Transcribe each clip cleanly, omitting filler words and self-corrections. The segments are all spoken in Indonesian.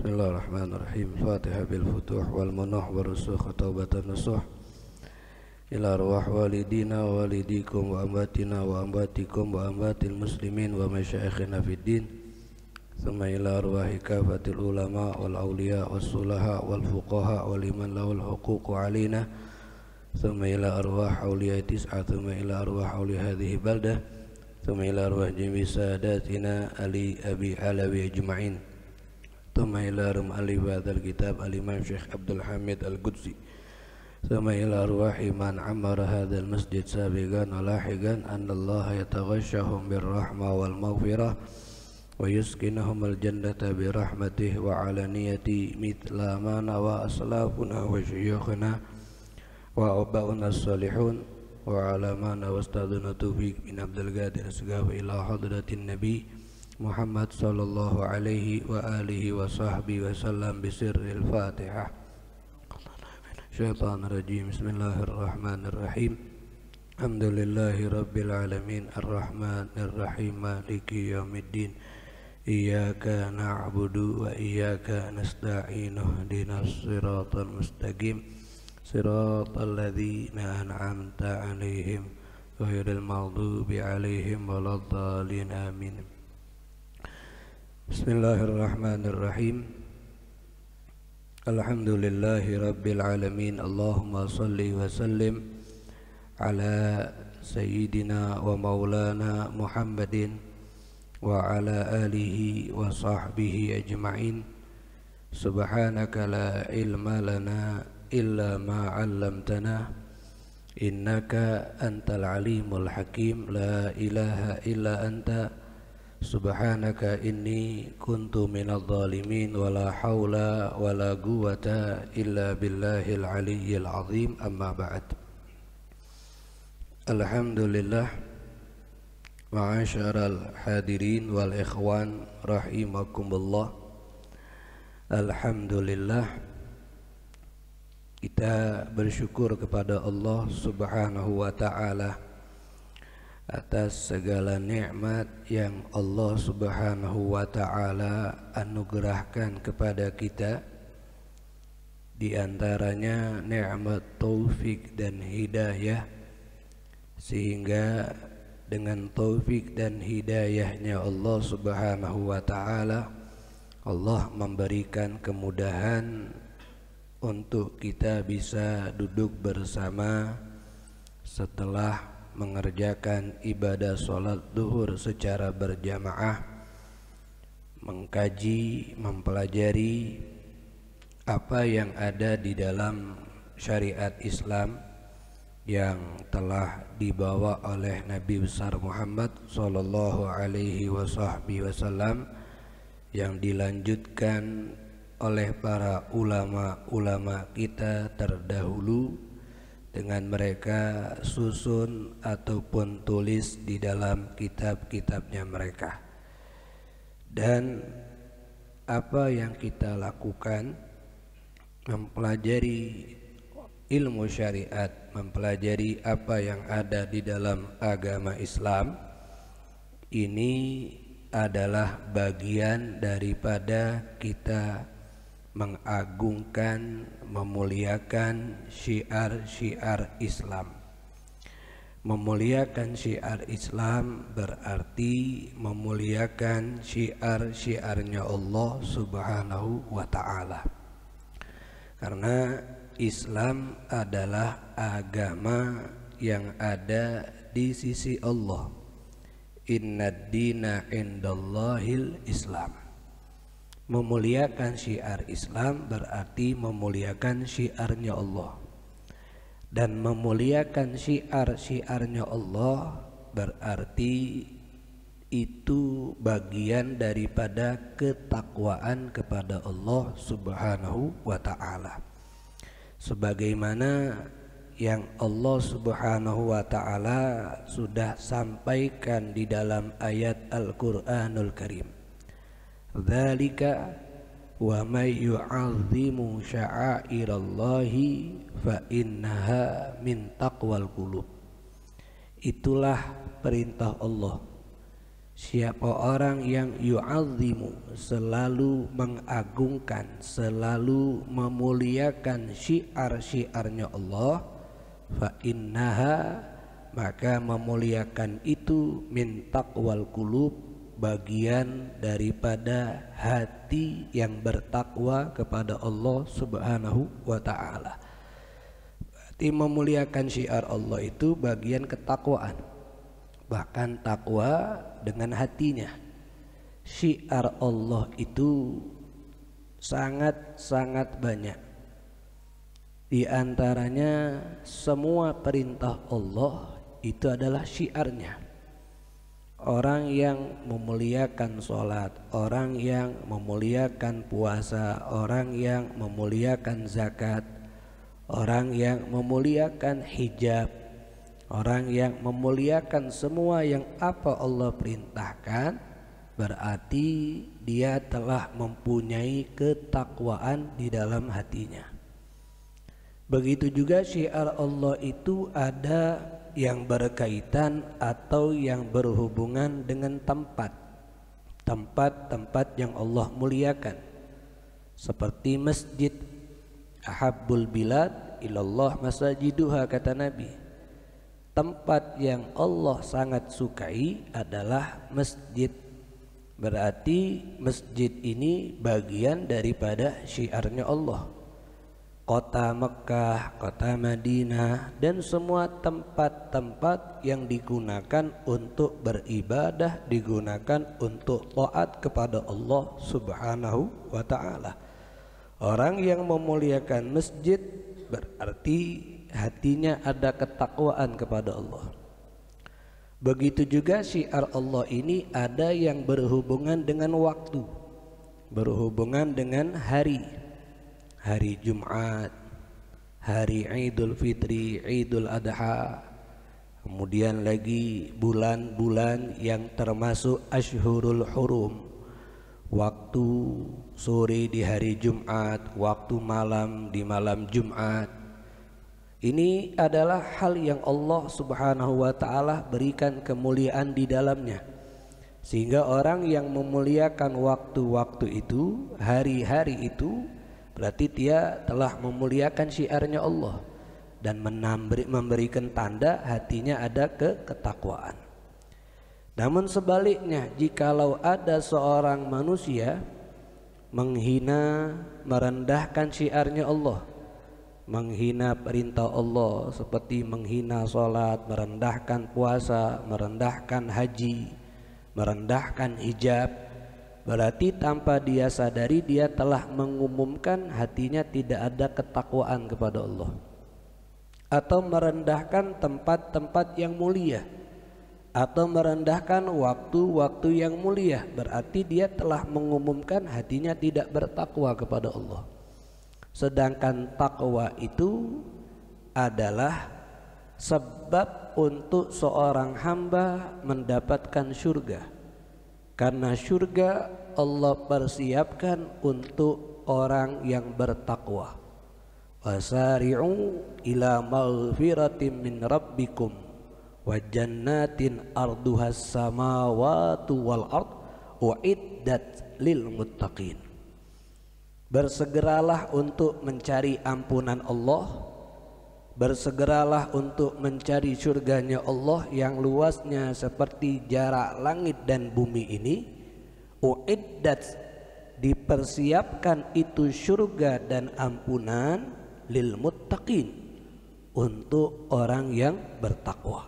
Bismillahirrahmanirrahim. Fatihah bil futuh wal munuh warusukh taubatan nasuh ila arwah walidina wa walidikum wa ambatina wa ambatikum wa ambatil muslimin wa masyayikhina fid din. Thumma ila arwahi kafatil ulama wal awliya was sulaha wal fuqaha wal liman lahul huququ alina. Thumma ila arwah awliya tis'a thumma ila arwah awliya hadhihi baldah. Thumma ila arwah jami sadatina ali abi alawi ajma'in. Thumma ila rum'ali ba'dal kitab al-imam Syekh Abdul Hamid Al-Qudsi. Thumma ila arwahi man amara hadal masjid sabiqan wa lahiqan anna Allah yataghashahum birrahma wal maghfirah wa yuskinahum al-jannata birahmatih wa alaniyati mithla ma nawa aslafuna wa syuyukhuna wa aba'una as-salihun wa ala ma nawa astaduna taufiq bin Abdul Qadir Asgaf ila hadratin Nabi Muhammad sallallahu alaihi wa alihi wa sahbihi wa sallam bisirril Fatihah. Syaitan rajim. Bismillahirrahmanirrahim. Alhamdulillahi rabbil alamin arrahmanir rahim maliki yaumiddin. Iyyaka na'budu wa iyyaka nasta'in ihdinas siratal mustaqim siratal ladzina an'amta 'alaihim ghairil maghdubi 'alaihim waladdallin amin. Bismillahirrahmanirrahim. Alhamdulillahi rabbil alamin. Allahumma salli wa sallim ala sayyidina wa maulana Muhammadin wa ala alihi wa sahbihi ajma'in. Subhanaka la ilma lana illa ma 'allamtana innaka antal alimul hakim. La ilaha illa anta subhanaka inni kuntu minadh dhalimin wa la hawla wa la quwwata illa billahil aliyyil azim. Amma ba'd. Alhamdulillah, ma'asyaral hadirin wal ikhwan rahimakumullah. Alhamdulillah, kita bersyukur kepada Allah Subhanahu wa ta'ala atas segala nikmat yang Allah Subhanahu wa ta'ala anugerahkan kepada kita. Di antaranya nikmat taufik dan hidayah, sehingga dengan taufik dan hidayahnya Allah Subhanahu wa ta'ala, Allah memberikan kemudahan untuk kita bisa duduk bersama setelah mengerjakan ibadah sholat duhur secara berjamaah, mengkaji, mempelajari apa yang ada di dalam syariat Islam yang telah dibawa oleh Nabi besar Muhammad sallallahu alaihi wasallam, yang dilanjutkan oleh para ulama-ulama kita terdahulu dengan mereka susun ataupun tulis di dalam kitab-kitabnya mereka. Dan apa yang kita lakukan, mempelajari ilmu syariat, mempelajari apa yang ada di dalam agama Islam, ini adalah bagian daripada kita mengagungkan, memuliakan syiar-syiar Islam. Memuliakan syiar Islam berarti memuliakan syiar-syiarnya Allah Subhanahu wa ta'ala. Karena Islam adalah agama yang ada di sisi Allah. Innad dina indallahil Islam. Memuliakan syiar Islam berarti memuliakan syiarnya Allah. Dan memuliakan syiar-syiarnya Allah berarti itu bagian daripada ketakwaan kepada Allah Subhanahu wa ta'ala. Sebagaimana yang Allah Subhanahu wa ta'ala sudah sampaikan di dalam ayat Al-Quranul Karim. Dzalika wa may yu'azzimu sya'airallahi fa innaha min taqwal qulub. Itulah perintah Allah. Siapa orang yang yu'azzimu, selalu mengagungkan, selalu memuliakan syiar-syiarnya Allah, fa innaha, maka memuliakan itu min taqwal qulub, bagian daripada hati yang bertakwa kepada Allah Subhanahu wa ta'ala. Berarti memuliakan syiar Allah itu bagian ketakwaan. Bahkan takwa dengan hatinya. Syiar Allah itu sangat-sangat banyak. Di antaranya semua perintah Allah itu adalah syiarnya. Orang yang memuliakan sholat, orang yang memuliakan puasa, orang yang memuliakan zakat, orang yang memuliakan hijab, orang yang memuliakan semua yang apa Allah perintahkan, berarti dia telah mempunyai ketakwaan di dalam hatinya. Begitu juga syiar Allah itu ada yang berkaitan atau yang berhubungan dengan tempat-tempat yang Allah muliakan, seperti masjid. Ahabbul bilad ilallah masajiduha, kata Nabi. Tempat yang Allah sangat sukai adalah masjid. Berarti masjid ini bagian daripada syiarnya Allah. Kota Mekah, kota Madinah, dan semua tempat-tempat yang digunakan untuk beribadah, digunakan untuk taat kepada Allah Subhanahu wa ta'ala. Orang yang memuliakan masjid berarti hatinya ada ketakwaan kepada Allah. Begitu juga syiar Allah ini ada yang berhubungan dengan waktu, berhubungan dengan hari Jumat, hari Idul Fitri, Idul Adha, kemudian lagi bulan-bulan yang termasuk Ashhurul Hurum, waktu sore di hari Jumat, waktu malam di malam Jumat. Ini adalah hal yang Allah Subhanahu wa ta'ala berikan kemuliaan di dalamnya, sehingga orang yang memuliakan waktu-waktu itu, hari-hari itu, berarti dia telah memuliakan syiarnya Allah dan memberikan tanda hatinya ada ketakwaan. Namun sebaliknya, jikalau ada seorang manusia menghina, merendahkan syiarnya Allah, menghina perintah Allah, seperti menghina sholat, merendahkan puasa, merendahkan haji, merendahkan hijab, berarti tanpa dia sadari dia telah mengumumkan hatinya tidak ada ketakwaan kepada Allah, atau merendahkan tempat-tempat yang mulia, atau merendahkan waktu-waktu yang mulia, berarti dia telah mengumumkan hatinya tidak bertakwa kepada Allah. Sedangkan takwa itu adalah sebab untuk seorang hamba mendapatkan surga, karena surga Allah persiapkan untuk orang yang bertakwa. Wasari'u ila maghfiratin min rabbikum wa jannatin arduhas samawati wal ard uiddat lil muttaqin. Bersegeralah untuk mencari ampunan Allah, bersegeralah untuk mencari surganya Allah yang luasnya seperti jarak langit dan bumi ini. Uiddat, dipersiapkan itu surga dan ampunan lil muttaqin, untuk orang yang bertakwa.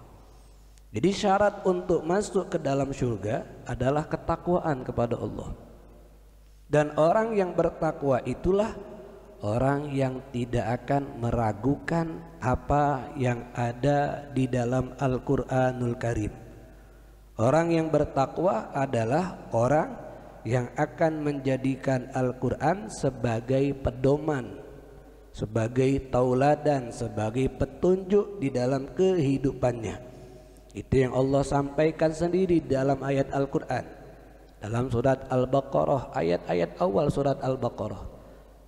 Jadi syarat untuk masuk ke dalam surga adalah ketakwaan kepada Allah. Dan orang yang bertakwa itulah orang yang tidak akan meragukan apa yang ada di dalam Al-Quranul Karim. Orang yang bertakwa adalah orang yang akan menjadikan Al-Quran sebagai pedoman, sebagai tauladan, sebagai petunjuk di dalam kehidupannya. Itu yang Allah sampaikan sendiri dalam ayat Al-Quran. Dalam surat Al-Baqarah, ayat-ayat awal surat Al-Baqarah,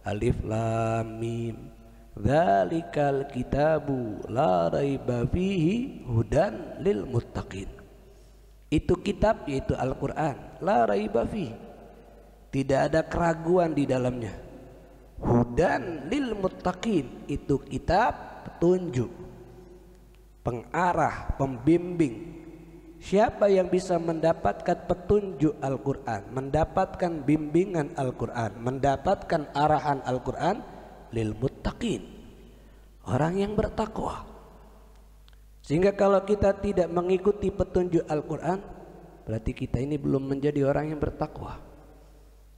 Alif Lam Mim, dzalikal kitabu la raiba fihi hudan lil muttaqin. Itu kitab yaitu Al-Quran. La raiba fi. Tidak ada keraguan di dalamnya. Hudan lil muttaqin. Itu kitab petunjuk, pengarah, pembimbing. Siapa yang bisa mendapatkan petunjuk Al-Quran, mendapatkan bimbingan Al-Quran, mendapatkan arahan Al-Quran? Lil muttaqin, orang yang bertakwa. Sehingga kalau kita tidak mengikuti petunjuk Al-Quran, berarti kita ini belum menjadi orang yang bertakwa.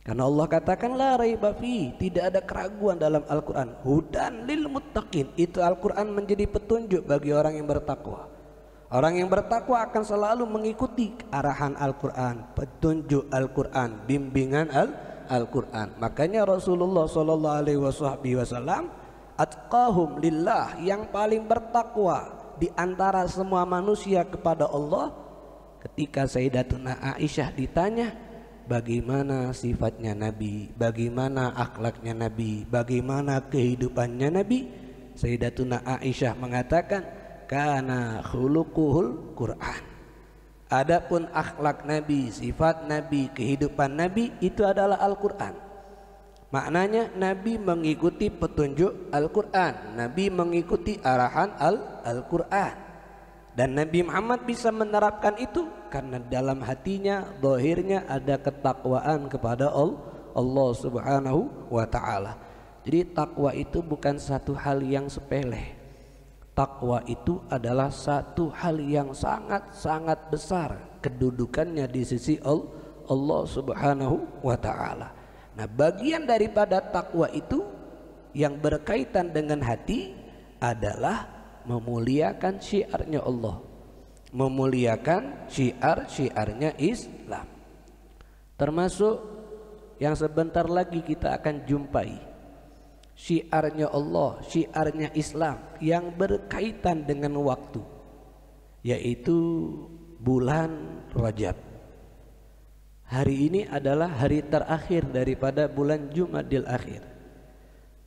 Karena Allah katakan la raiba fi, tidak ada keraguan dalam Al-Quran. Hudan lil muttaqin, itu Al-Quran menjadi petunjuk bagi orang yang bertakwa. Orang yang bertakwa akan selalu mengikuti arahan Al-Quran, petunjuk Al-Quran, bimbingan Al-Quran. Makanya Rasulullah SAW atqahum lillah, yang paling bertakwa di antara semua manusia kepada Allah. Ketika Sayyidatuna Aisyah ditanya bagaimana sifatnya Nabi, bagaimana akhlaknya Nabi, bagaimana kehidupannya Nabi, Sayyidatuna Aisyah mengatakan kana khuluquhul Quran. Adapun akhlak Nabi, sifat Nabi, kehidupan Nabi itu adalah Al-Quran. Maknanya Nabi mengikuti petunjuk Al-Quran, Nabi mengikuti arahan Al-Quran. Dan Nabi Muhammad bisa menerapkan itu karena dalam hatinya, zahirnya ada ketakwaan kepada Allah Subhanahu wa ta'ala. Jadi takwa itu bukan satu hal yang sepele. Takwa itu adalah satu hal yang sangat-sangat besar kedudukannya di sisi Allah Subhanahu wa ta'ala. Nah, bagian daripada takwa itu yang berkaitan dengan hati adalah memuliakan syiarnya Allah, memuliakan syiarnya Islam. Termasuk yang sebentar lagi kita akan jumpai, syiarnya Allah, syiarnya Islam yang berkaitan dengan waktu, yaitu bulan Rajab. Hari ini adalah hari terakhir daripada bulan Jumadil Akhir.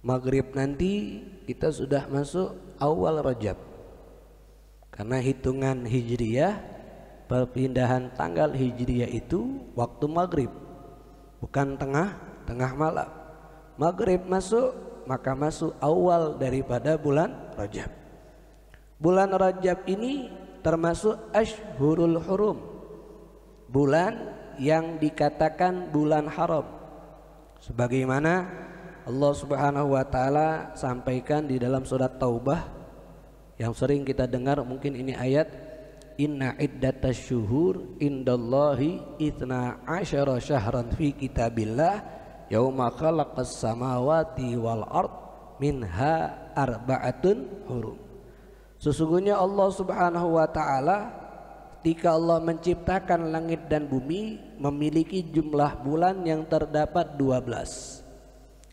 Maghrib nanti kita sudah masuk awal Rajab. Karena hitungan Hijriyah, perpindahan tanggal Hijriyah itu waktu maghrib, bukan tengah malam. Maghrib masuk, maka masuk awal daripada bulan Rajab. Bulan Rajab ini termasuk Ashhurul Hurum, bulan yang dikatakan bulan haram, sebagaimana Allah Subhanahu wa ta'ala sampaikan di dalam surat Taubah yang sering kita dengar. Mungkin ini ayat, inna iddatasy syuhur indallahi itsna asyara syahran fi kitabillah yauma khalaqas samawati wal ard minha arba'atun hurum. Sesungguhnya Allah Subhanahu wa ta'ala ketika Allah menciptakan langit dan bumi memiliki jumlah bulan yang terdapat 12.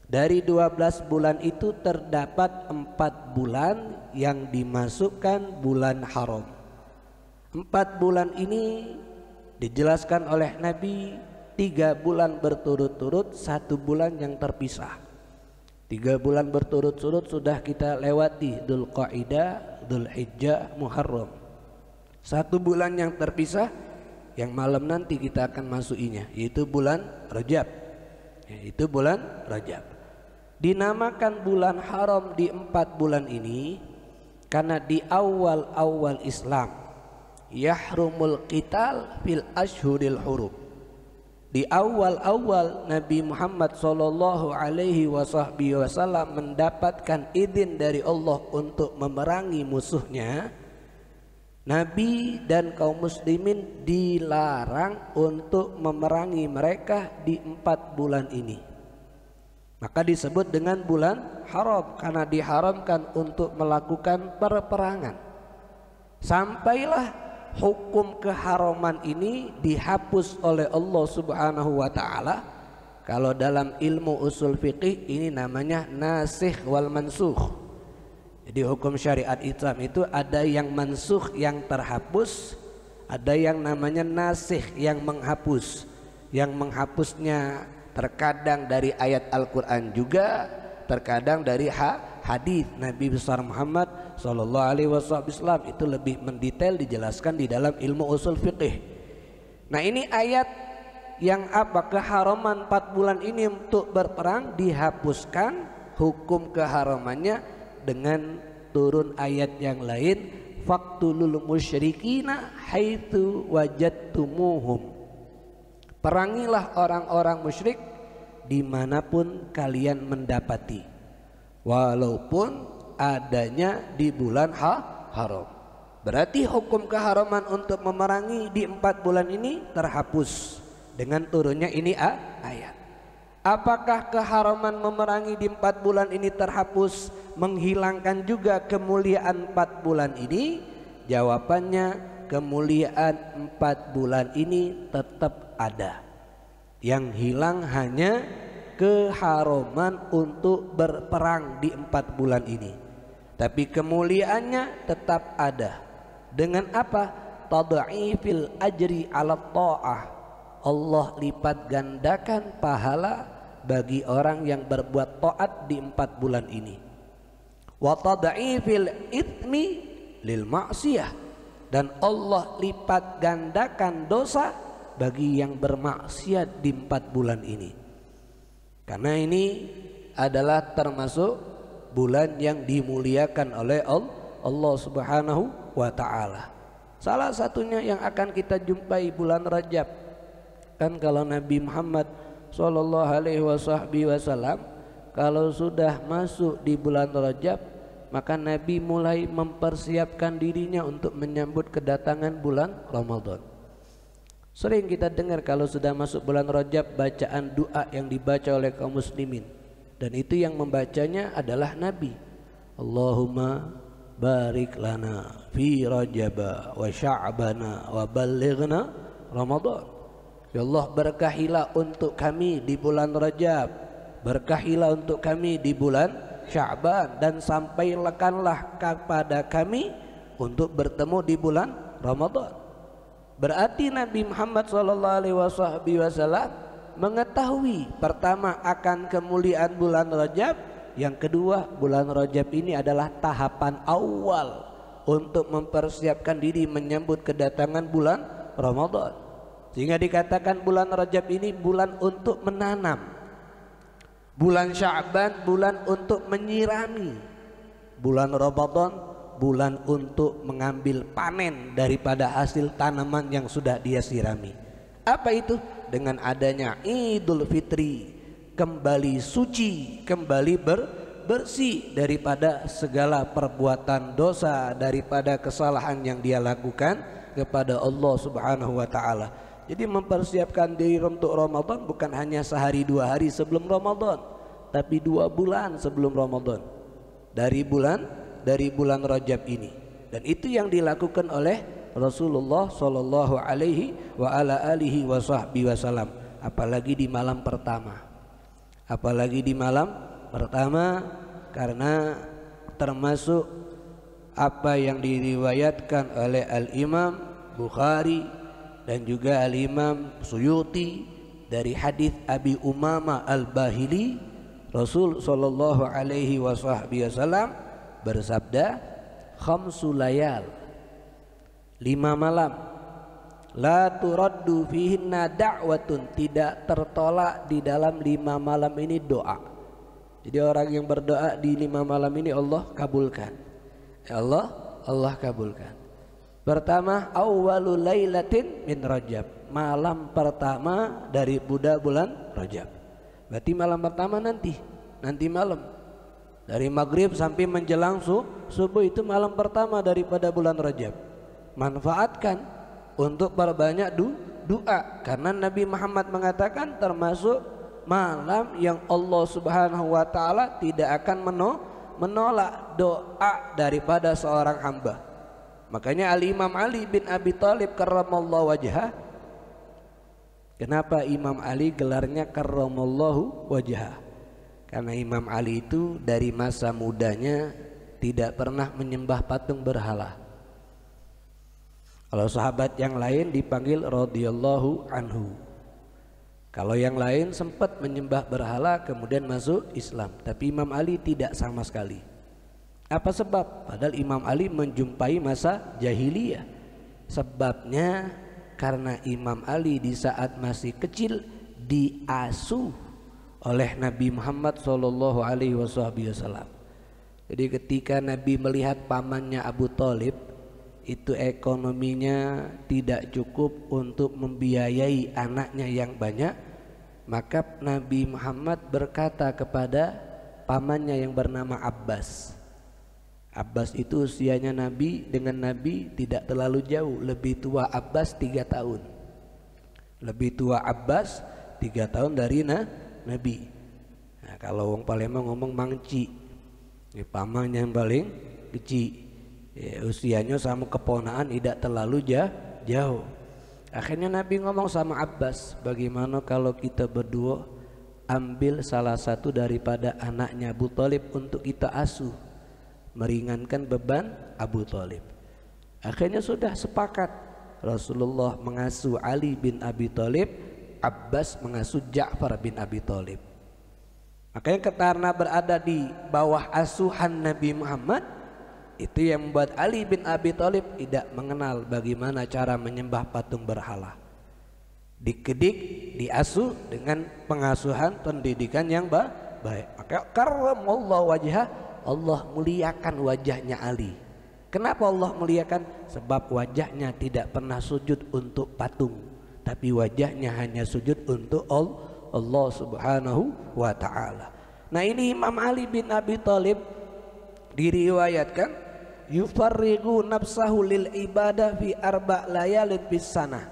Dari 12 bulan itu terdapat 4 bulan yang dimasukkan bulan haram. 4 bulan ini dijelaskan oleh Nabi, 3 bulan berturut-turut, 1 bulan yang terpisah. 3 bulan berturut-turut sudah kita lewati, Dzulqa'dah, Dzulhijjah, Muharram. 1 bulan yang terpisah yang malam nanti kita akan masukinya, yaitu bulan Rajab. Yaitu bulan Rajab. Dinamakan bulan haram di 4 bulan ini karena di awal-awal Islam yahrumul qital fil ashhuril hurum. Di awal-awal Nabi Muhammad sallallahu alaihi wasallam mendapatkan izin dari Allah untuk memerangi musuhnya. Nabi dan kaum muslimin dilarang untuk memerangi mereka di 4 bulan ini. Maka disebut dengan bulan haram karena diharamkan untuk melakukan peperangan. Sampailah hukum keharaman ini dihapus oleh Allah Subhanahu wa ta'ala. Kalau dalam ilmu usul fiqih ini namanya nasikh wal mansukh. Jadi hukum syariat Islam itu ada yang mansukh, yang terhapus, ada yang namanya nasikh, yang menghapus. Yang menghapusnya terkadang dari ayat Al-Quran juga, terkadang dari hadis Nabi besar Muhammad sallallahu alaihi wasallam. Itu lebih mendetail dijelaskan di dalam ilmu usul fiqih. Nah ini ayat yang apa? Keharaman 4 bulan ini untuk berperang dihapuskan hukum keharamannya dengan turun ayat yang lain, faqtulul musyrikina haitsu wajadtumuhum. Perangilah orang-orang musyrik dimanapun kalian mendapati, walaupun adanya di bulan haram. Berarti hukum keharaman untuk memerangi di 4 bulan ini terhapus dengan turunnya ini ayat. Apakah keharaman memerangi di 4 bulan ini terhapus, menghilangkan juga kemuliaan 4 bulan ini? Jawabannya, kemuliaan 4 bulan ini tetap ada. Yang hilang hanya keharaman untuk berperang di 4 bulan ini, tapi kemuliaannya tetap ada. Dengan apa? Tad'ifil ajri 'ala ta'ah. Allah lipat gandakan pahala bagi orang yang berbuat taat di 4 bulan ini. Wa tad'ifil itsmi lil ma'siyah, dan Allah lipat gandakan dosa bagi yang bermaksiat di 4 bulan ini. Karena ini adalah termasuk bulan yang dimuliakan oleh Allah Subhanahu wa ta'ala. Salah satunya yang akan kita jumpai bulan Rajab. Kan kalau Nabi Muhammad sallallahu alaihi wasallam kalau sudah masuk di bulan Rajab, maka Nabi mulai mempersiapkan dirinya untuk menyambut kedatangan bulan Ramadan. Sering kita dengar kalau sudah masuk bulan Rajab bacaan doa yang dibaca oleh kaum muslimin, dan itu yang membacanya adalah Nabi. Allahumma barik lana fi Rajaba wa Sya'bana wa ballighna Ramadan. Ya Allah, berkahilah untuk kami di bulan Rajab, berkahilah untuk kami di bulan Sya'ban, dan sampaikanlah kepada kami untuk bertemu di bulan Ramadan. Berarti Nabi Muhammad SAW mengetahui pertama akan kemuliaan bulan Rajab, yang kedua bulan Rajab ini adalah tahapan awal untuk mempersiapkan diri menyambut kedatangan bulan Ramadan. Sehingga dikatakan bulan Rajab ini bulan untuk menanam, bulan Sya'ban bulan untuk menyirami, bulan Ramadan bulan untuk mengambil panen daripada hasil tanaman yang sudah dia sirami. Apa itu? Dengan adanya Idul Fitri, kembali suci, kembali bersih daripada segala perbuatan dosa, daripada kesalahan yang dia lakukan kepada Allah Subhanahu wa ta'ala. Jadi mempersiapkan diri untuk Ramadan bukan hanya sehari 2 hari sebelum Ramadan, tapi 2 bulan sebelum Ramadan, dari bulan Rajab ini. Dan itu yang dilakukan oleh Rasulullah sallallahu alaihi wa ala alihi wasallam. Apalagi di malam pertama. Apalagi di malam pertama, karena termasuk apa yang diriwayatkan oleh Al-Imam Bukhari dan juga Al-Imam Suyuti dari hadis Abi Umamah Al-Bahili, Rasul sallallahu alaihi wasallam bersabda, khamsul layal, 5 malam, la turaddu fihinna da'watun, tidak tertolak di dalam 5 malam ini doa. Jadi orang yang berdoa di 5 malam ini Allah kabulkan. Ya Allah kabulkan. Pertama, awwalu lailatin min Rajab, malam pertama dari bulan Rajab. Berarti malam pertama nanti malam, dari maghrib sampai menjelang subuh, itu malam pertama daripada bulan Rajab. Manfaatkan untuk perbanyak doa, karena Nabi Muhammad mengatakan termasuk malam yang Allah Subhanahu wa ta'ala tidak akan menolak doa daripada seorang hamba. Makanya Al-Imam Ali bin Abi Thalib karramallahu wajhah, kenapa Imam Ali gelarnya karramallahu wajhah? Karena Imam Ali itu dari masa mudanya tidak pernah menyembah patung berhala. Kalau sahabat yang lain dipanggil radhiyallahu anhu. Kalau yang lain sempat menyembah berhala kemudian masuk Islam, tapi Imam Ali tidak sama sekali. Apa sebab? Padahal Imam Ali menjumpai masa jahiliyah. Sebabnya karena Imam Ali di saat masih kecil diasuh oleh Nabi Muhammad sallallahu alaihi wasallam. Jadi ketika Nabi melihat pamannya Abu Thalib itu ekonominya tidak cukup untuk membiayai anaknya yang banyak, maka Nabi Muhammad berkata kepada pamannya yang bernama Abbas. Abbas itu usianya Nabi dengan Nabi tidak terlalu jauh, lebih tua Abbas 3 tahun. Lebih tua Abbas 3 tahun dari Nabi. Nah, kalau orang Palembang ngomong mangci, ini pamannya yang paling kecil. Ya, usianya sama keponaan tidak terlalu jauh. Akhirnya Nabi ngomong sama Abbas, bagaimana kalau kita berdua ambil salah satu daripada anaknya Abu Thalib untuk kita asuh, meringankan beban Abu Thalib. Akhirnya sudah sepakat, Rasulullah mengasuh Ali bin Abi Thalib, Abbas mengasuh Ja'far bin Abi Thalib. Makanya karena berada di bawah asuhan Nabi Muhammad, itu yang membuat Ali bin Abi Thalib tidak mengenal bagaimana cara menyembah patung berhala. Dididik, diasuh dengan pengasuhan pendidikan yang baik. Maka karramallahu wajhah, Allah muliakan wajahnya Ali. Kenapa Allah muliakan? Sebab wajahnya tidak pernah sujud untuk patung, tapi wajahnya hanya sujud untuk Allah subhanahu wa ta'ala. Nah, ini Imam Ali bin Abi Thalib diriwayatkan yufarrigu nafsahu lil ibadah fi arba' layalin bis sanah.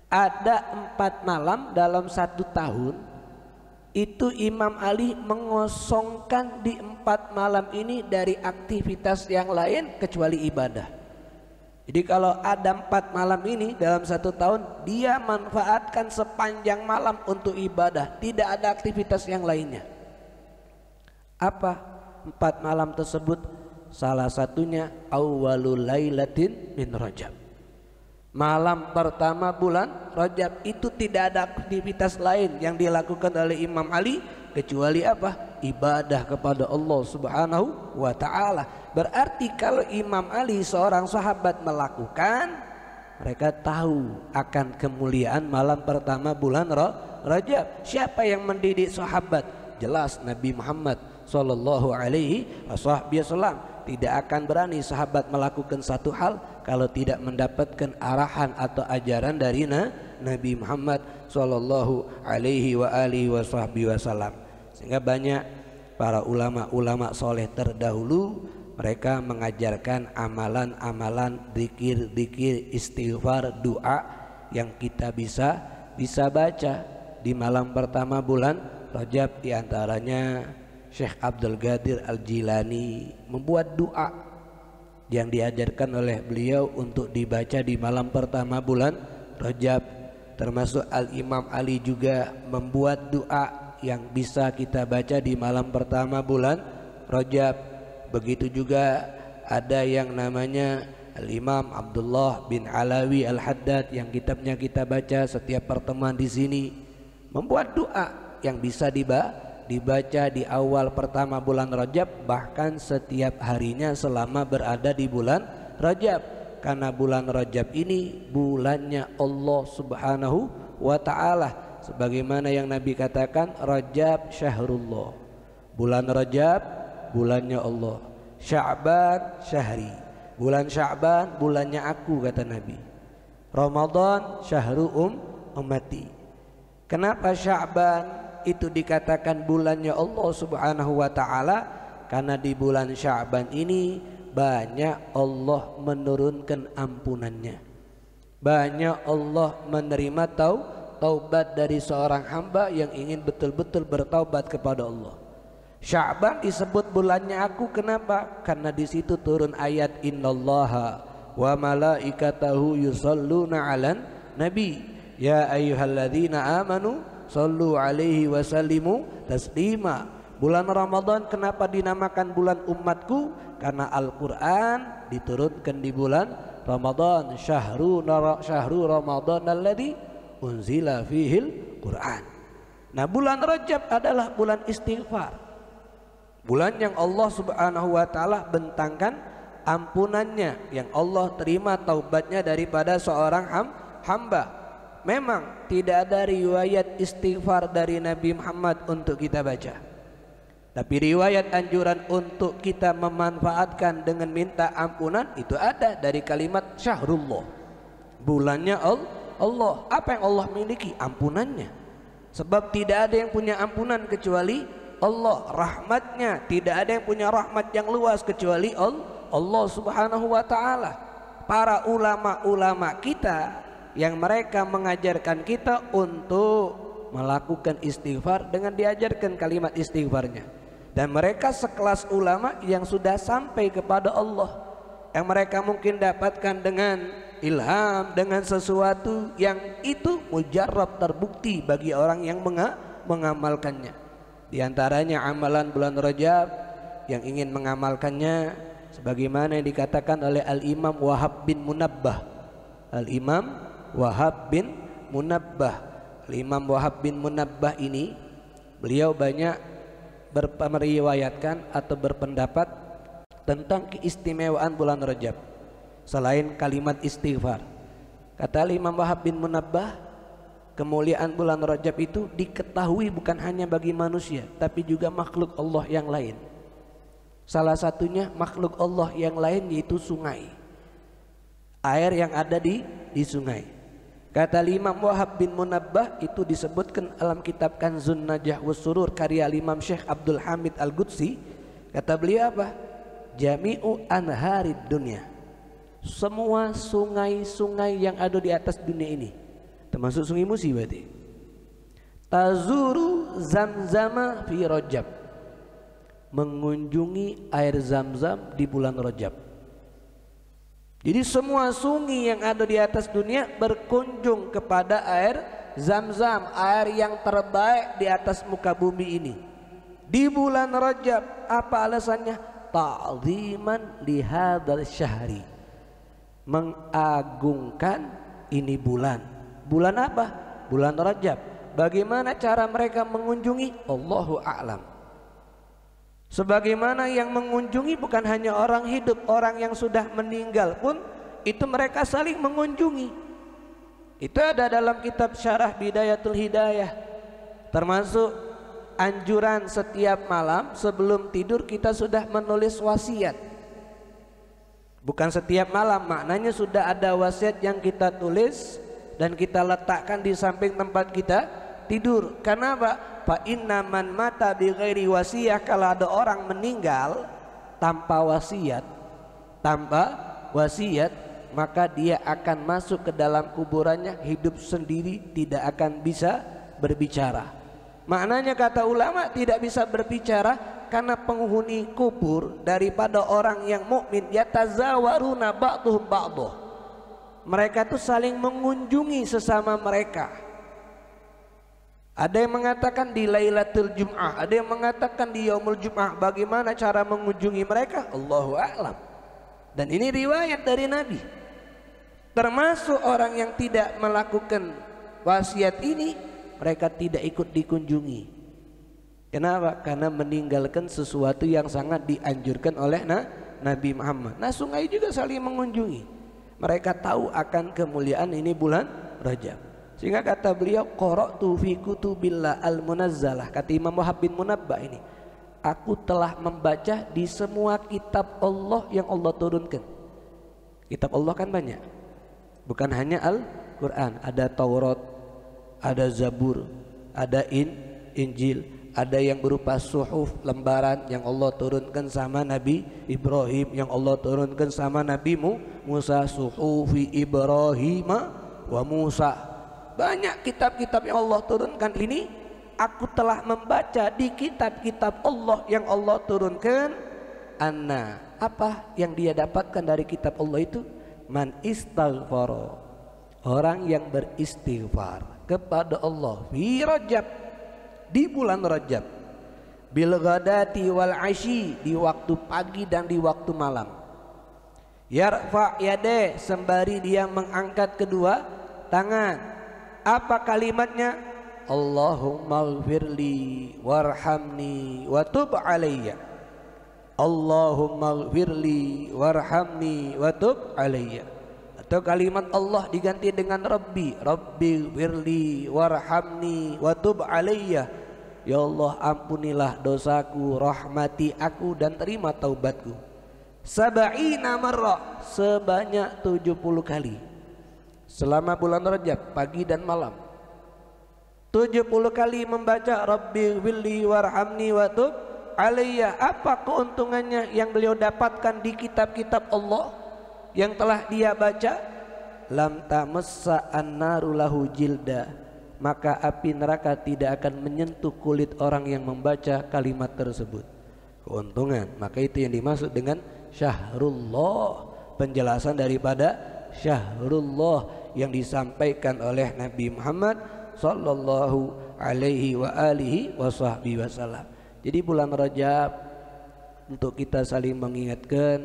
Ada 4 malam dalam 1 tahun, itu Imam Ali mengosongkan di 4 malam ini dari aktivitas yang lain kecuali ibadah. Jadi kalau ada 4 malam ini dalam 1 tahun, dia manfaatkan sepanjang malam untuk ibadah, tidak ada aktivitas yang lainnya. Apa 4 malam tersebut? Salah satunya awwalul lailatin min Rajab. Malam pertama bulan Rajab itu tidak ada aktivitas lain yang dilakukan oleh Imam Ali kecuali apa? Ibadah kepada Allah subhanahu wa ta'ala. Berarti kalau Imam Ali seorang sahabat melakukan, mereka tahu akan kemuliaan malam pertama bulan Rajab. Siapa yang mendidik sahabat? Jelas Nabi Muhammad sallallahu alaihi wasallam. Tidak akan berani sahabat melakukan satu hal kalau tidak mendapatkan arahan atau ajaran dari Nabi Muhammad sallallahu alaihi wasallam. Sehingga banyak para ulama-ulama soleh terdahulu, mereka mengajarkan amalan-amalan zikir-zikir, istighfar, doa yang kita bisa baca di malam pertama bulan Rajab. Di antaranya Syekh Abdul Qadir Al-Jilani membuat doa yang diajarkan oleh beliau untuk dibaca di malam pertama bulan Rajab. Termasuk Al-Imam Ali juga membuat doa yang bisa kita baca di malam pertama bulan Rajab. Begitu juga ada yang namanya Al-Imam Abdullah bin Alawi Al-Haddad yang kitabnya kita baca setiap pertemuan di sini, membuat doa yang bisa dibaca di awal pertama bulan Rajab, bahkan setiap harinya selama berada di bulan Rajab. Karena bulan Rajab ini bulannya Allah subhanahu wa ta'ala. Sebagaimana yang Nabi katakan, Rajab syahrullah, bulan Rajab bulannya Allah, Sya'ban syahri, bulan Sya'ban bulannya aku, kata Nabi. Ramadan syahru ummati. Kenapa Sya'ban itu dikatakan bulannya Allah subhanahu wa ta'ala? Karena di bulan Sya'ban ini banyak Allah menurunkan ampunannya, banyak Allah menerima taubat dari seorang hamba yang ingin betul-betul bertaubat kepada Allah. Sya'ban disebut bulannya aku, kenapa? Karena di situ turun ayat innallaha wa malaikatahu yusholluna 'alan nabi ya ayyuhalladzina amanu shallu alaihi wasallimu taslima. Bulan Ramadan kenapa dinamakan bulan umatku? Karena Al-Quran diturunkan di bulan Ramadan. Syahru Ramadan alladzi unzila fihil Quran. Nah, bulan Rajab adalah bulan istighfar, bulan yang Allah subhanahu wa ta'ala bentangkan ampunannya, yang Allah terima taubatnya daripada seorang hamba. Memang tidak ada riwayat istighfar dari Nabi Muhammad untuk kita baca, tapi riwayat anjuran untuk kita memanfaatkan dengan minta ampunan itu ada dari kalimat syahrullah, bulannya Allah. Apa yang Allah miliki? Ampunannya. Sebab tidak ada yang punya ampunan kecuali Allah. Rahmatnya, tidak ada yang punya rahmat yang luas kecuali Allah subhanahu wa ta'ala. Para ulama-ulama kita yang mereka mengajarkan kita untuk melakukan istighfar dengan diajarkan kalimat istighfarnya. Dan mereka sekelas ulama yang sudah sampai kepada Allah, yang mereka mungkin dapatkan dengan ilham, dengan sesuatu yang itu mujarrab, terbukti bagi orang yang mengamalkannya. Di antaranya amalan bulan Rajab yang ingin mengamalkannya sebagaimana yang dikatakan oleh Al-Imam Wahab bin Munabbah. Al-Imam Wahab bin Munabbah. Al-Imam Wahab bin Munabbah ini beliau banyak meriwayatkan atau berpendapat tentang keistimewaan bulan Rajab selain kalimat istighfar. Kata Imam Wahab bin Munabbah, kemuliaan bulan Rajab itu diketahui bukan hanya bagi manusia tapi juga makhluk Allah yang lain. Salah satunya makhluk Allah yang lain yaitu sungai, air yang ada di sungai. Kata Imam Wahab bin Munabbah, itu disebutkan dalam kitab Kanzun Najah was Surur karya Imam Syekh Abdul Hamid Al-Qudsi. Kata beliau apa? Jami'u anharid dunia, semua sungai-sungai yang ada di atas dunia ini, termasuk sungai Musi berarti, tazuru zamzama fi Rajab, mengunjungi air Zam-Zam di bulan Rajab. Jadi semua sungai yang ada di atas dunia berkunjung kepada air Zam-Zam, air yang terbaik di atas muka bumi ini di bulan Rajab. Apa alasannya? Ta'ziman lihadzal syahri, mengagungkan ini bulan. Bulan apa? Bulan Rajab. Bagaimana cara mereka mengunjungi? Allahu a'lam. Sebagaimana yang mengunjungi bukan hanya orang hidup, orang yang sudah meninggal pun itu mereka saling mengunjungi. Itu ada dalam kitab Syarah Bidayatul Hidayah. Termasuk anjuran setiap malam sebelum tidur kita sudah menulis wasiat. Bukan setiap malam, maknanya sudah ada wasiat yang kita tulis dan kita letakkan di samping tempat kita tidur. Kenapa? Fa inna man mata bi ghairi wasiyah, kalau ada orang meninggal tanpa wasiat, maka dia akan masuk ke dalam kuburannya hidup sendiri, tidak akan bisa berbicara. Maknanya kata ulama tidak bisa berbicara karena penghuni kubur daripada orang yang mukmin yatazawaruna ba'dhum ba'dhah, mereka itu saling mengunjungi sesama mereka. Ada yang mengatakan di Lailatul Jum'ah, ada yang mengatakan di Yaumul Jum'ah. Bagaimana cara mengunjungi mereka? Allahu a'lam. Dan ini riwayat dari Nabi. Termasuk orang yang tidak melakukan wasiat ini, mereka tidak ikut dikunjungi. Kenapa? Karena meninggalkan sesuatu yang sangat dianjurkan oleh Nabi Muhammad. Nah, sungai juga saling mengunjungi. Mereka tahu akan kemuliaan ini bulan Rajab. Sehingga kata beliau, qara'tu fi kutubillah al-munazzalah, kata Imam Wahab bin Munabbah ini, aku telah membaca di semua kitab Allah yang Allah turunkan. Kitab Allah kan banyak, bukan hanya Al-Quran. Ada Taurat, ada Zabur, ada Injil, ada yang berupa suhuf, lembaran yang Allah turunkan sama Nabi Ibrahim, yang Allah turunkan sama Nabi Musa, suhufi Ibrahim wa Musa. Banyak kitab-kitab yang Allah turunkan ini aku telah membaca di kitab-kitab Allah yang Allah turunkan. Anna, apa yang dia dapatkan dari kitab Allah itu? Man istaghfara, orang yang beristighfar kepada Allah fi Rajab, di bulan Rajab, bil ghadati wal asyi, di waktu pagi dan di waktu malam. Yarfa yade, sembari dia mengangkat kedua tangan. Apa kalimatnya? Allahumma ighfirli warhamni wa tub alayya. Allahumma ighfirli warhamni wa tub alayya. Atau kalimat Allah diganti dengan Rabbi, Rabbi wirli warhamni watub alayya. Ya Allah, ampunilah dosaku, rahmati aku dan terima taubatku. Sab'ina marrah, sebanyak 70 kali selama bulan Rajab, pagi dan malam. 70 kali membaca Rabbi wirli warhamni watub alayya. Apa keuntungannya yang beliau dapatkan di kitab-kitab Allah yang telah dia baca? Lam tamassa an-naru lahu jilda, maka api neraka tidak akan menyentuh kulit orang yang membaca kalimat tersebut. Keuntungan, maka itu yang dimaksud dengan syahrullah, penjelasan daripada syahrullah yang disampaikan oleh Nabi Muhammad sallallahu alaihi wa alihi wasallam. Jadi bulan Rajab untuk kita saling mengingatkan,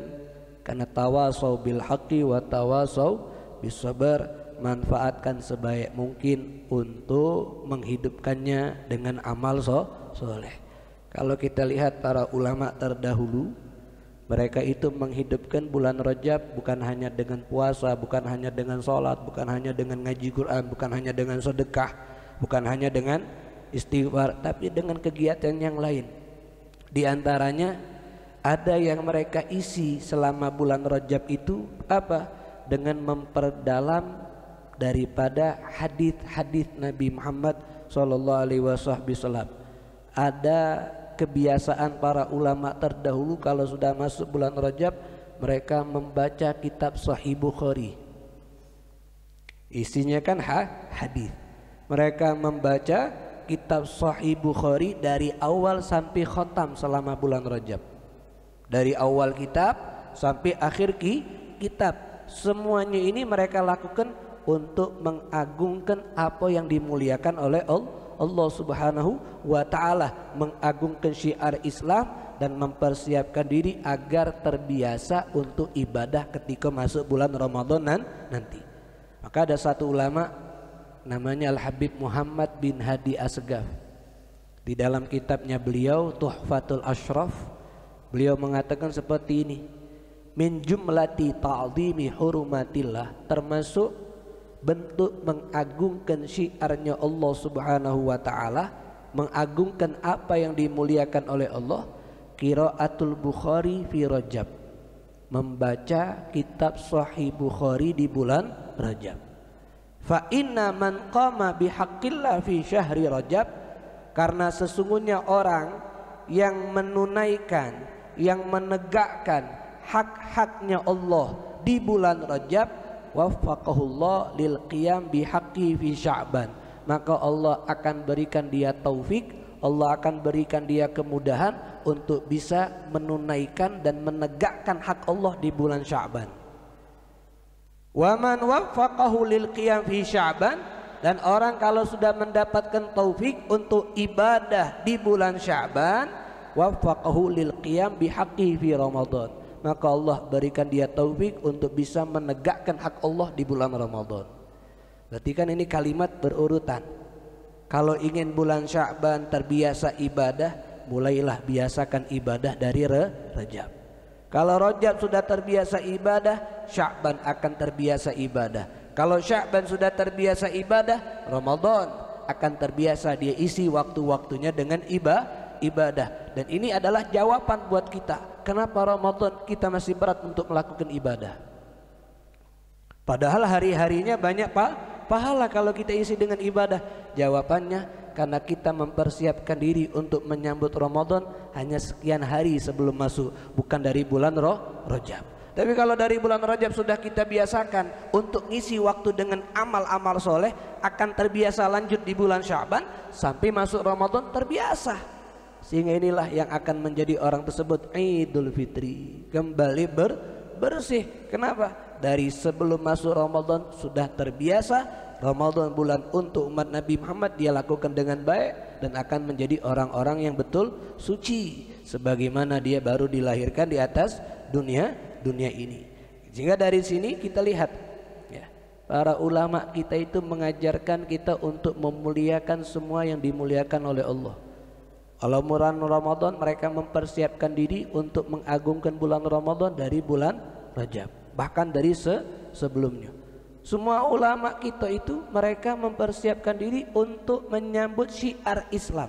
karena tawasau bil haqqi wa tawasau bis sabar, manfaatkan sebaik mungkin untuk menghidupkannya dengan amal soleh. Kalau kita lihat para ulama terdahulu, mereka itu menghidupkan bulan Rajab bukan hanya dengan puasa, bukan hanya dengan sholat, bukan hanya dengan ngaji Quran, bukan hanya dengan sedekah, bukan hanya dengan istighfar, tapi dengan kegiatan yang lain. Di antaranya ada yang mereka isi selama bulan Rajab itu apa? Dengan memperdalam daripada hadis-hadis Nabi Muhammad sallallahu alaihi wasallam. Ada kebiasaan para ulama terdahulu kalau sudah masuk bulan Rajab, mereka membaca kitab Sahih Bukhari. Isinya kan hadis. Mereka membaca kitab Sahih Bukhari dari awal sampai khatam selama bulan Rajab. Dari awal kitab sampai akhir kitab. Semuanya ini mereka lakukan untuk mengagungkan apa yang dimuliakan oleh Allah Subhanahu wa ta'ala, mengagungkan syiar Islam dan mempersiapkan diri agar terbiasa untuk ibadah ketika masuk bulan Ramadan nanti. Maka ada satu ulama namanya Al-Habib Muhammad bin Hadi Asgaf. Di dalam kitabnya beliau Tuhfatul Ashraf, beliau mengatakan seperti ini: min jumlati ta'zimi hurumatillah, termasuk bentuk mengagungkan syiarnya Allah Subhanahu wa ta'ala, mengagungkan apa yang dimuliakan oleh Allah, qiraatul Bukhari fi Rajab, membaca kitab Sahih Bukhari di bulan Rajab. Fa inna man qama bihaqqillah fi syahri Rajab, karena sesungguhnya orang yang menunaikan, yang menegakkan hak-haknya Allah di bulan Rajab, waffaqahullah lil qiyam bihaqqi fi Sya'ban, maka Allah akan berikan dia taufik, Allah akan berikan dia kemudahan untuk bisa menunaikan dan menegakkan hak Allah di bulan Sya'ban. Wa man waffaqahu lil qiyam fi Sya'ban, dan orang kalau sudah mendapatkan taufik untuk ibadah di bulan Sya'ban, waffaqahu lil qiyam bihaqqi fi Ramadan, maka Allah berikan dia taufik untuk bisa menegakkan hak Allah di bulan Ramadan. Berarti kan ini kalimat berurutan. Kalau ingin bulan Sya'ban terbiasa ibadah, mulailah biasakan ibadah dari Rajab. Kalau Rajab sudah terbiasa ibadah, Sya'ban akan terbiasa ibadah. Kalau Sya'ban sudah terbiasa ibadah, Ramadan akan terbiasa dia isi waktu-waktunya dengan ibadah. Dan ini adalah jawaban buat kita, kenapa Ramadan kita masih berat untuk melakukan ibadah, padahal hari-harinya banyak pahala kalau kita isi dengan ibadah. Jawabannya karena kita mempersiapkan diri untuk menyambut Ramadan hanya sekian hari sebelum masuk, bukan dari bulan Rajab. Tapi kalau dari bulan Rajab sudah kita biasakan untuk ngisi waktu dengan amal-amal soleh, akan terbiasa lanjut di bulan Sya'ban sampai masuk Ramadan terbiasa. Sehingga inilah yang akan menjadi orang tersebut Idul Fitri, kembali bersih. Kenapa? Dari sebelum masuk Ramadan sudah terbiasa. Ramadan bulan untuk umat Nabi Muhammad dia lakukan dengan baik dan akan menjadi orang-orang yang betul suci, sebagaimana dia baru dilahirkan di atas dunia ini. Sehingga dari sini kita lihat ya, para ulama kita itu mengajarkan kita untuk memuliakan semua yang dimuliakan oleh Allah. Kalau bulan Ramadan mereka mempersiapkan diri untuk mengagungkan bulan Ramadan dari bulan Rajab, bahkan dari sebelumnya. Semua ulama kita itu mereka mempersiapkan diri untuk menyambut syiar Islam.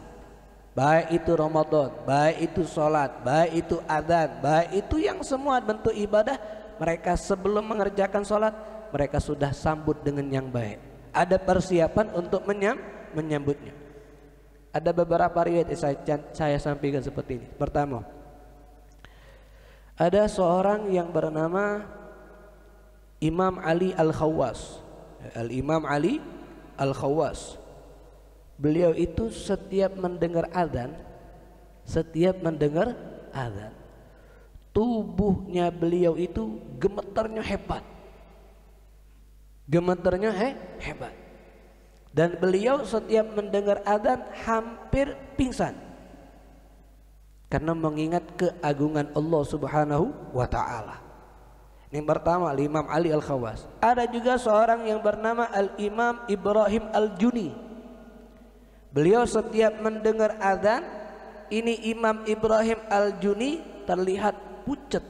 Baik itu Ramadan, baik itu sholat, baik itu adzan, baik itu yang semua bentuk ibadah, mereka sebelum mengerjakan sholat mereka sudah sambut dengan yang baik. Ada persiapan untuk menyambutnya. Ada beberapa riwayat saya sampaikan seperti ini. Pertama, ada seorang yang bernama Imam Ali Al-Khawwas. Al-Imam Ali Al-Khawwas. Beliau itu setiap mendengar azan, tubuhnya beliau itu gemeternya hebat. Hebat. Dan beliau setiap mendengar azan hampir pingsan. Karena mengingat keagungan Allah Subhanahu wa taala. Yang pertama Imam Ali Al-Khawwas. Ada juga seorang yang bernama Al-Imam Ibrahim Al-Juni. Beliau setiap mendengar azan, ini Imam Ibrahim Al-Juni terlihat pucat.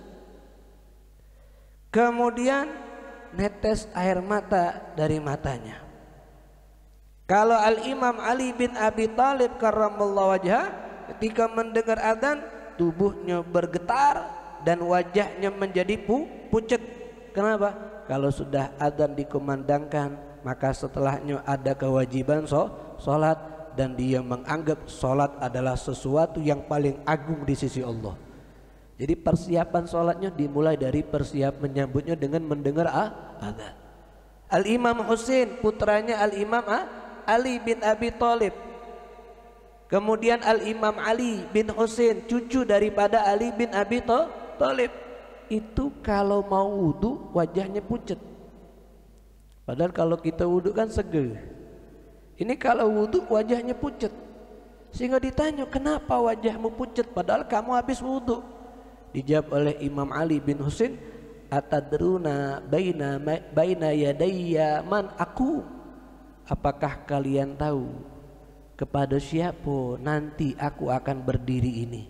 Kemudian netes air mata dari matanya. Kalau Al-Imam Ali bin Abi Thalib karramallahu wajhah, ketika mendengar azan tubuhnya bergetar dan wajahnya menjadi pucat. Kenapa? Kalau sudah azan dikumandangkan, maka setelahnya ada kewajiban sholat, dan dia menganggap sholat adalah sesuatu yang paling agung di sisi Allah. Jadi persiapan sholatnya dimulai dari persiapan menyambutnya dengan mendengar azan. Al-Imam Husain putranya Al-Imam Ali bin Abi Thalib. Kemudian Al-Imam Ali bin Husain cucu daripada Ali bin Abi Thalib. Itu kalau mau wudu wajahnya pucat. Padahal kalau kita wudu kan seger. Ini kalau wudu wajahnya pucat. Sehingga ditanya, kenapa wajahmu pucat padahal kamu habis wudu? Dijawab oleh Imam Ali bin Husain, atadruna baina yadayya man aku? Apakah kalian tahu kepada siapa nanti aku akan berdiri ini?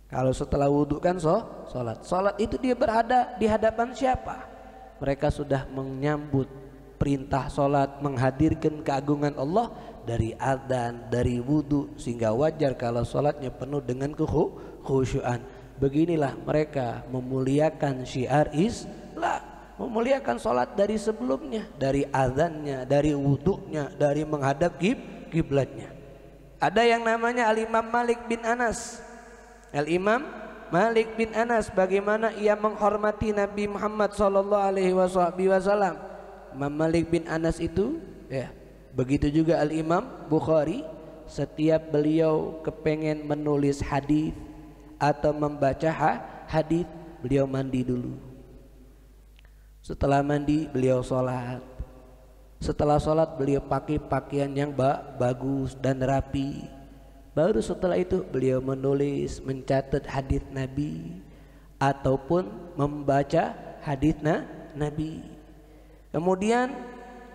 Kalau setelah wudhu kan sholat itu dia berada di hadapan siapa? Mereka sudah menyambut perintah sholat, menghadirkan keagungan Allah dari adzan, dari wudhu, sehingga wajar kalau sholatnya penuh dengan kekhusyuan. Beginilah mereka memuliakan syiar Islam, memuliakan sholat dari sebelumnya, dari adzannya, dari wudhunya, dari menghadap kiblatnya. Ada yang namanya Al-Imam Malik bin Anas. Al-Imam Malik bin Anas, bagaimana ia menghormati Nabi Muhammad SAW. Imam Malik bin Anas itu ya, begitu juga Al-Imam Bukhari. Setiap beliau kepengen menulis hadis atau membaca hadis, beliau mandi dulu. Setelah mandi beliau sholat. Setelah sholat beliau pakai pakaian yang bagus dan rapi. Baru setelah itu beliau menulis, mencatat hadis Nabi ataupun membaca hadis Nabi. Kemudian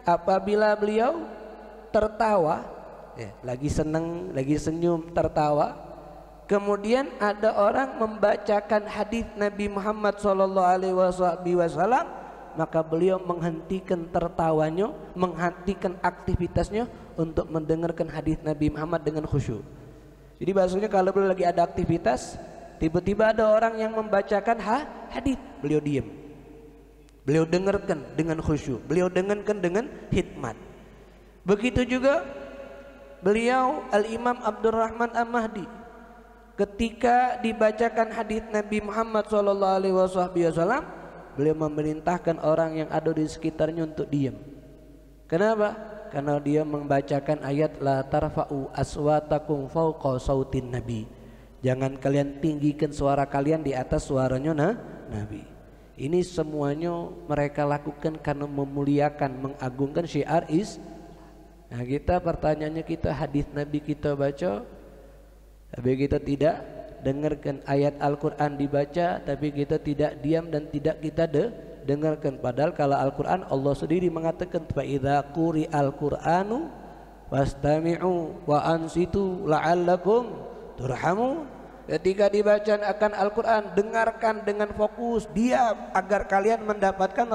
apabila beliau tertawa, ya, lagi senang, lagi senyum, tertawa, kemudian ada orang membacakan hadis Nabi Muhammad SAW, maka beliau menghentikan tertawanya, menghentikan aktivitasnya untuk mendengarkan hadis Nabi Muhammad dengan khusyuk. Jadi bahasanya kalau beliau lagi ada aktivitas, tiba-tiba ada orang yang membacakan hadis, beliau diam. Beliau dengarkan dengan khusyuk, beliau dengarkan dengan hikmat. Begitu juga beliau Al-Imam Abdurrahman Al-Mahdi, ketika dibacakan hadis Nabi Muhammad SAW, beliau memerintahkan orang yang ada di sekitarnya untuk diam. Kenapa? Karena dia membacakan ayat la tarfa'u aswatakum fawqa sautin nabi. Jangan kalian tinggikan suara kalian di atas suaranya Nabi. Ini semuanya mereka lakukan karena memuliakan, mengagungkan syiar Nah, kita pertanyaannya, kita hadis Nabi kita baca, tapi kita tidak dengarkan ayat Al-Quran dibaca, tapi kita tidak diam dan tidak kita dengarkan. Padahal kalau Al-Quran Allah sendiri mengatakan fa idza quri'al Qur'anu fastami'u wa ansitu la'allakum turhamun. Ketika dibaca akan Al-Quran, dengarkan dengan fokus, diam agar kalian mendapatkan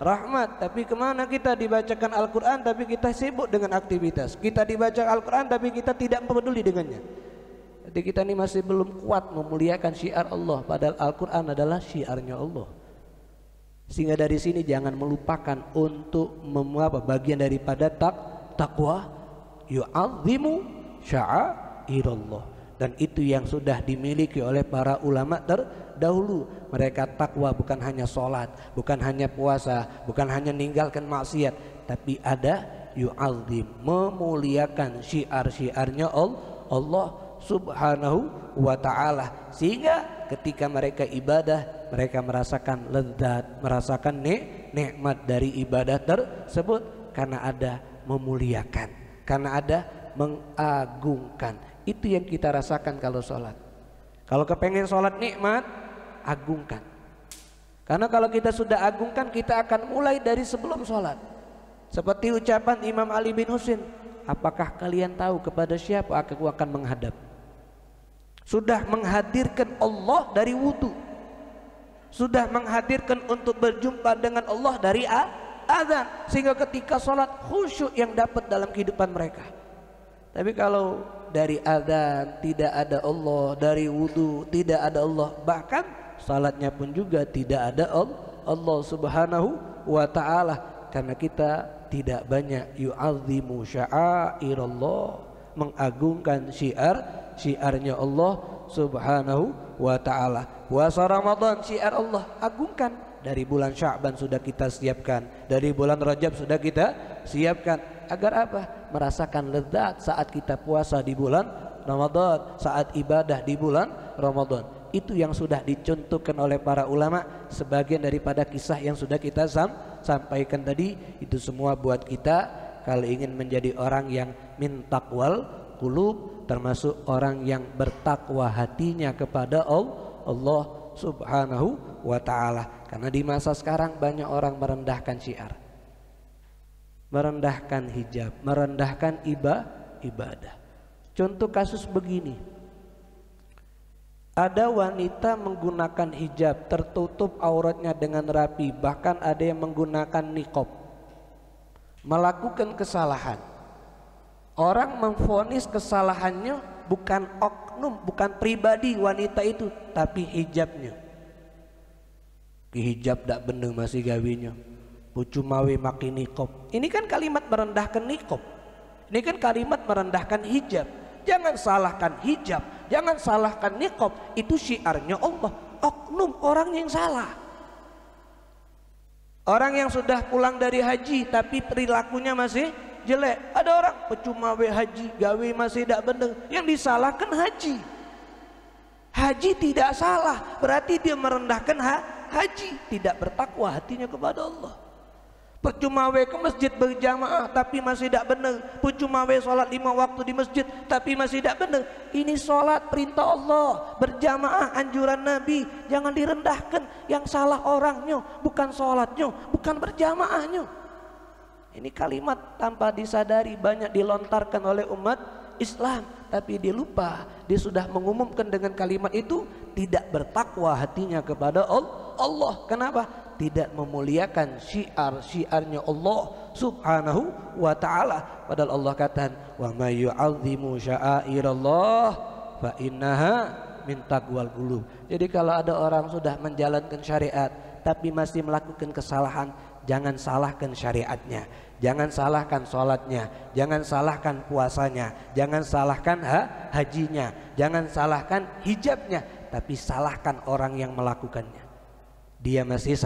rahmat. Tapi kemana kita dibacakan Al-Quran tapi kita sibuk dengan aktivitas. Kita dibaca Al-Quran tapi kita tidak peduli dengannya. Jadi kita ini masih belum kuat memuliakan syiar Allah, padahal Al-Quran adalah syiarnya Allah. Sehingga dari sini jangan melupakan untuk bagian daripada takwa, yu'azzimu sya'airallah. Dan itu yang sudah dimiliki oleh para ulama terdahulu. Mereka takwa bukan hanya sholat, bukan hanya puasa, bukan hanya meninggalkan maksiat, tapi ada yu'azzim, memuliakan syiar-syiarnya Allah Subhanahu wa ta'ala. Sehingga ketika mereka ibadah, mereka merasakan lezat, merasakan nikmat dari ibadah tersebut, karena ada memuliakan, karena ada mengagungkan. Itu yang kita rasakan kalau sholat. Kalau kepengen sholat nikmat, agungkan. Karena kalau kita sudah agungkan, kita akan mulai dari sebelum sholat. Seperti ucapan Imam Ali bin Husain, apakah kalian tahu kepada siapa aku akan menghadap? Sudah menghadirkan Allah dari wudu, sudah menghadirkan untuk berjumpa dengan Allah dari azan, sehingga ketika sholat khusyuk yang dapat dalam kehidupan mereka. Tapi kalau dari azan tidak ada Allah, dari wudu tidak ada Allah, bahkan salatnya pun juga tidak ada Allah Subhanahu wa ta'ala, karena kita tidak banyak yu'azzimu sya'airallah, mengagungkan syiarnya Allah Subhanahu wa ta'ala. Puasa Ramadan syiar Allah, agungkan. Dari bulan Sya'ban sudah kita siapkan, dari bulan Rajab sudah kita siapkan. Agar apa? Merasakan lezat saat kita puasa di bulan Ramadan, saat ibadah di bulan Ramadan. Itu yang sudah dicontohkan oleh para ulama. Sebagian daripada kisah yang sudah kita sampaikan tadi, itu semua buat kita kalau ingin menjadi orang yang min taqwal qulub, termasuk orang yang bertakwa hatinya kepada Allah Subhanahu wa ta'ala. Karena di masa sekarang banyak orang merendahkan syiar, merendahkan hijab, merendahkan ibadah. Contoh kasus begini, ada wanita menggunakan hijab, tertutup auratnya dengan rapi, bahkan ada yang menggunakan niqab, melakukan kesalahan. Orang memvonis kesalahannya bukan oknum, bukan pribadi wanita itu, tapi hijabnya. Hijab dak bener masih gawinya, pucu mawe makin niqab. Ini kan kalimat merendahkan niqab, ini kan kalimat merendahkan hijab. Jangan salahkan hijab, jangan salahkan niqab, itu syiarnya Allah. Oknum orang yang salah. Orang yang sudah pulang dari haji tapi perilakunya masih jelek. Ada orang percuma haji, gawe masih tidak benar, yang disalahkan haji. Haji tidak salah, berarti dia merendahkan haji, tidak bertakwa hatinya kepada Allah. Percuma ke masjid berjamaah tapi masih tidak benar, percuma sholat 5 waktu di masjid tapi masih tidak benar. Ini sholat perintah Allah, berjamaah anjuran Nabi, jangan direndahkan. Yang salah orangnya, bukan sholatnya, bukan berjamaahnya. Ini kalimat tanpa disadari banyak dilontarkan oleh umat Islam, tapi dia lupa, dia sudah mengumumkan dengan kalimat itu tidak bertakwa hatinya kepada Allah. Kenapa? Tidak memuliakan syiarnya Allah Subhanahu wa ta'ala. Padahal Allah katakan, wa may yu'azzimu sya'airallah fa innaha min taqwal qulub. Jadi kalau ada orang sudah menjalankan syariat tapi masih melakukan kesalahan, jangan salahkan syariatnya, jangan salahkan sholatnya, jangan salahkan puasanya, jangan salahkan hajinya, jangan salahkan hijabnya, tapi salahkan orang yang melakukannya. Dia masih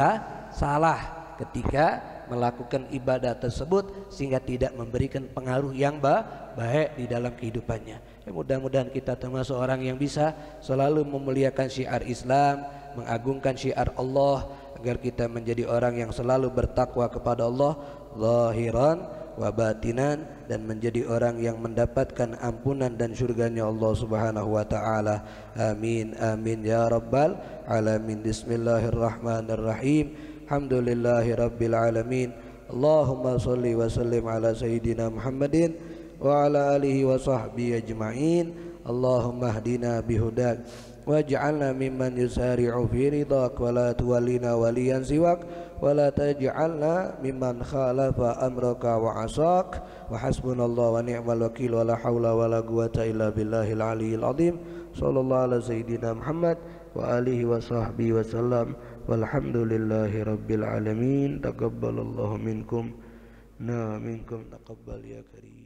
salah ketika melakukan ibadah tersebut, sehingga tidak memberikan pengaruh yang baik di dalam kehidupannya. Ya, mudah-mudahan kita termasuk orang yang bisa selalu memuliakan syiar Islam, mengagungkan syiar Allah, agar kita menjadi orang yang selalu bertakwa kepada Allah zahiran wa batinan, dan menjadi orang yang mendapatkan ampunan dan surganya Allah Subhanahu wa ta'ala. Amin amin ya rabbal alamin. Bismillahirrahmanirrahim. Alhamdulillahi rabbil alamin. Allahumma salli wa sallim ala sayyidina Muhammadin wa ala alihi wa sahbihi ajma'in. Allahumma hdina bihudak waj'alna mimman yusari'u fi ridhak wa la tuwallina waliyan siwak wa la taj'alna mimman khalafa amraka wa asak wa hasbunallahu wa ni'mal wakil wa la hawla wa la quwwata illa billahil aliyyil azim sallallahu ala sayyidina Muhammad wa alihi wa sahbihi wa sallam walhamdulillahi rabbil alamin taqabbalallahu minkum na minkum taqabbal ya karim.